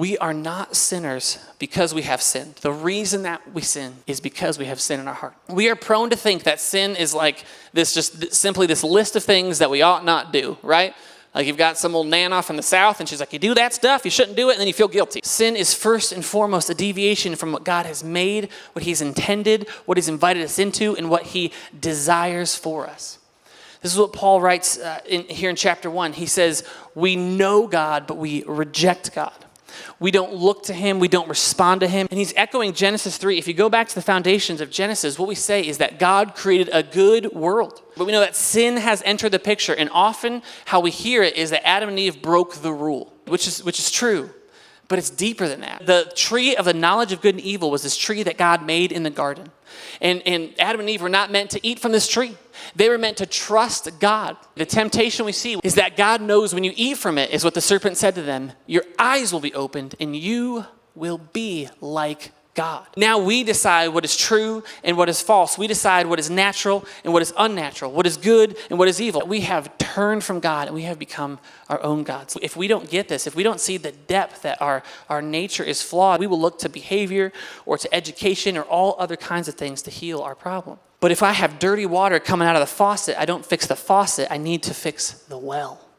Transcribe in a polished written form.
We are not sinners because we have sinned. The reason that we sin is because we have sin in our heart. We are prone to think that sin is like this, just simply this list of things that we ought not do, right? Like you've got some old nan off in the South and she's like, you do that stuff, you shouldn't do it, and then you feel guilty. Sin is first and foremost a deviation from what God has made, what he's intended, what he's invited us into, and what he desires for us. This is what Paul writes here in chapter 1. He says, we know God, but we reject God. We don't look to him. We don't respond to him. And he's echoing Genesis 3. If you go back to the foundations of Genesis, what we say is that God created a good world. But we know that sin has entered the picture. And often how we hear it is that Adam and Eve broke the rule, which is true. But it's deeper than that. The tree of the knowledge of good and evil was this tree that God made in the garden. And Adam and Eve were not meant to eat from this tree. They were meant to trust God. The temptation we see is that God knows when you eat from it, is what the serpent said to them. Your eyes will be opened and you will be like God. Now we decide what is true and what is false. We decide what is natural and what is unnatural, what is good and what is evil. We have turned from God and we have become our own gods. If we don't get this, if we don't see the depth that our nature is flawed, we will look to behavior or to education or all other kinds of things to heal our problem. But if I have dirty water coming out of the faucet, I don't fix the faucet, I need to fix the well.